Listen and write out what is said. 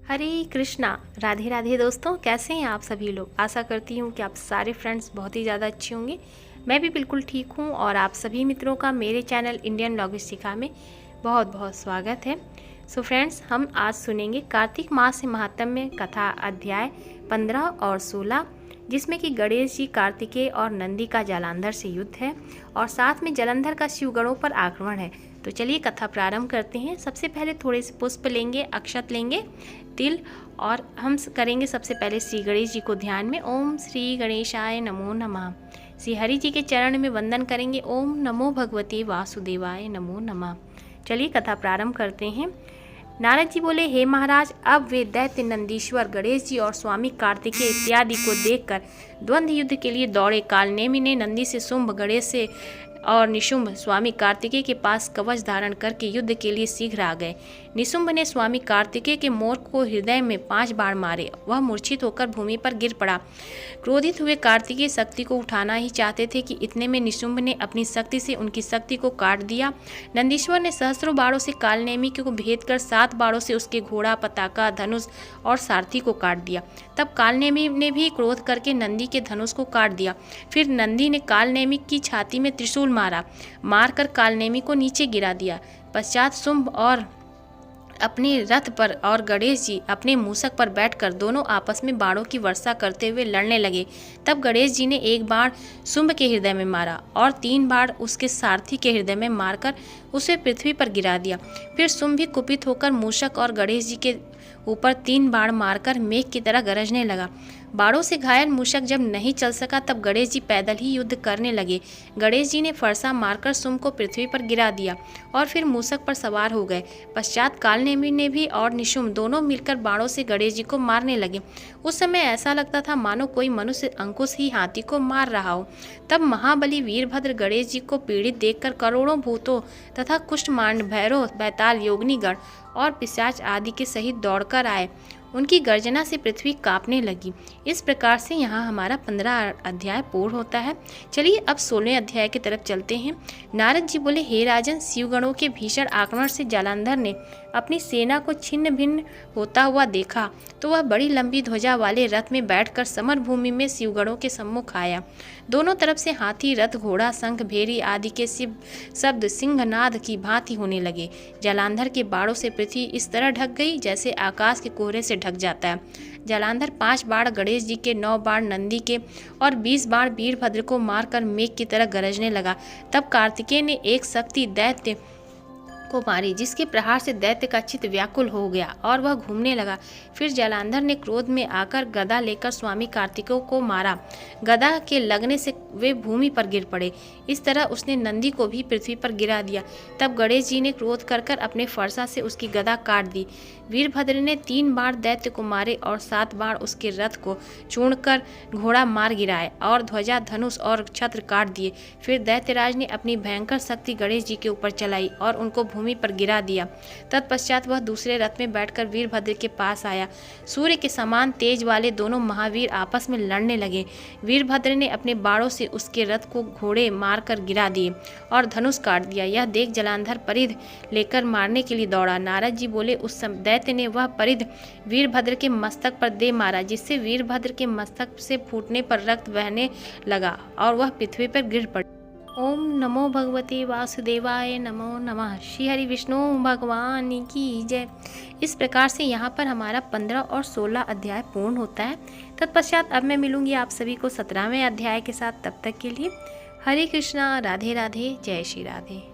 हरे कृष्णा। राधे राधे दोस्तों, कैसे हैं आप सभी लोग। आशा करती हूँ कि आप सारे फ्रेंड्स बहुत ही ज़्यादा अच्छे होंगे। मैं भी बिल्कुल ठीक हूँ और आप सभी मित्रों का मेरे चैनल इंडियन लॉगिस्टिका में बहुत बहुत स्वागत है। सो फ्रेंड्स, हम आज सुनेंगे कार्तिक मास से महात्म्य कथा अध्याय 15 और 16, जिसमें कि गणेश जी, कार्तिकेय और नंदी का जालंधर से युद्ध है और साथ में जालंधर का शिवगणों पर आक्रमण है। तो चलिए कथा प्रारंभ करते हैं। सबसे पहले थोड़े से पुष्प लेंगे, अक्षत लेंगे, तिल, और हम करेंगे सबसे पहले श्री गणेश जी को ध्यान में। ओम श्री गणेशाय नमो नमः। श्री हरि जी के चरण में वंदन करेंगे। ओम नमो भगवते वासुदेवाय नमो नमः। चलिए कथा प्रारंभ करते हैं। नारद जी बोले, हे महाराज, अब वे दैत्य नंदीश्वर गणेश जी और स्वामी कार्तिकेय इत्यादि को देखकर द्वंद्व युद्ध के लिए दौड़े। कालनेमि ने नंदी से शुंभ, गणेश से और निशुंभ स्वामी कार्तिकेय के पास कवच धारण करके युद्ध के लिए शीघ्र आ गए। निशुंभ ने स्वामी कार्तिकेय के मोर को हृदय में 5 बाण मारे। वह मूर्छित होकर भूमि पर गिर पड़ा। क्रोधित हुए कार्तिकेय शक्ति को उठाना ही चाहते थे कि इतने में निशुंभ ने अपनी शक्ति से उनकी शक्ति को काट दिया। नंदीश्वर ने सहस्रों बाणों से कालनेमि को भेद कर 7 बाणों से उसके घोड़ा, पताका, धनुष और सारथी को काट दिया। तब कालनेमि ने भी क्रोध करके नंदी के धनुष को काट दिया। फिर नंदी ने कालनेमि की छाती में त्रिशूल मारकर कालनेमि को नीचे गिरा दिया। पश्चात शुंभ और अपने रथ पर और गणेश जी अपने मूषक पर बैठकर दोनों आपस में बाणों की वर्षा करते हुए लड़ने लगे। तब गणेश जी ने एक बाण शुंभ के हृदय में मारा और 3 बाण उसके सारथी के हृदय में मारकर उसे पृथ्वी पर गिरा दिया। फिर शुंभ भी कुपित होकर मूषक और गणेश जी के ऊपर 3 बाण मारकर मेघ की तरह गरजने लगा। बाणों से घायल मूषक जब नहीं चल सका तब गणेश जी पैदल ही युद्ध करने लगे। गणेश जी ने फरसा मारकर शुंभ को पृथ्वी पर गिरा दिया और फिर मूषक पर सवार हो गए। पश्चात कालनेमि ने भी और निशुंभ दोनों मिलकर बाणों से गणेश जी को मारने लगे। उस समय ऐसा लगता था मानो कोई मनुष्य अंकुश ही हाथी को मार रहा हो। तब महाबली वीरभद्र गणेश जी को पीड़ित देखकर करोड़ों भूतों तथा कुष्ठमांड, भैरव, बैताल, योगिनीगण और पिशाच आदि के सहित दौड़कर आए। उनकी गर्जना से पृथ्वी कांपने लगी। इस प्रकार से यहाँ हमारा 15 अध्याय पूर्ण होता है। चलिए अब 16वें अध्याय की तरफ चलते हैं। नारद जी बोले, हे राजन, शिवगणों के भीषण आक्रमण से जालंधर ने अपनी सेना को छिन्न भिन्न होता हुआ देखा तो वह बड़ी लंबी ध्वजा वाले रथ में बैठकर समर भूमि में शिवगणों के सम्मुख आया। दोनों तरफ से हाथी, रथ, घोड़ा, शंख, भेरी आदि के शब्द सिंहनाद की भांति होने लगे। जालंधर के बाणों से पृथ्वी इस तरह ढक गई जैसे आकाश के कोहरे से ढक जाता है। जालंधर 5 बाण गणेश जी के, 9 बाण नंदी के और 20 बाण वीरभद्र को मारकर मेघ की तरह गरजने लगा। तब कार्तिकेय ने एक शक्ति दैत्य को मारी, जिसके प्रहार से दैत्य का चित्त व्याकुल हो गया और वह घूमने लगा। फिर जालंधर ने क्रोध में आकर गदा लेकर स्वामी कार्तिकेय को मारा। गदा के लगने से वे भूमि पर गिर पड़े। इस तरह उसने नंदी को भी पृथ्वी पर गिरा दिया। तब गणेश जी ने क्रोध कर अपने फरसा से उसकी गदा काट दी। वीरभद्र ने 3 बाण दैत्य को मारे और 7 बाण उसके रथ को चूर्ण कर घोड़ा मार गिराए और ध्वजा, धनुष और छत्र काट दिए। फिर दैत्यराज ने अपनी भयंकर शक्ति गणेश जी के ऊपर चलाई और उनको भूमि पर गिरा दिया। तत्पश्चात वह दूसरे रथ में बैठकर वीरभद्र के पास आया। सूर्य के समान तेज वाले दोनों महावीर आपस में लड़ने लगे। वीरभद्र ने अपने बाणों से उसके रथ को घोड़े मारकर गिरा दिए और धनुष काट दिया। यह देख जालंधर परिध लेकर मारने के लिए दौड़ा। नारद जी बोले, उस समय दैत्य ने वह परिध वीरभद्र के मस्तक पर दे मारा, जिससे वीरभद्र के मस्तक से फूटने पर रक्त बहने लगा और वह पृथ्वी पर गिर पड़ा। ओम नमो भगवते वासुदेवाय नमो नमः। श्री हरि विष्णु भगवान की जय। इस प्रकार से यहाँ पर हमारा 15 और 16 अध्याय पूर्ण होता है। तत्पश्चात अब मैं मिलूंगी आप सभी को 17वें अध्याय के साथ। तब तक के लिए हरे कृष्णा, राधे राधे, जय श्री राधे।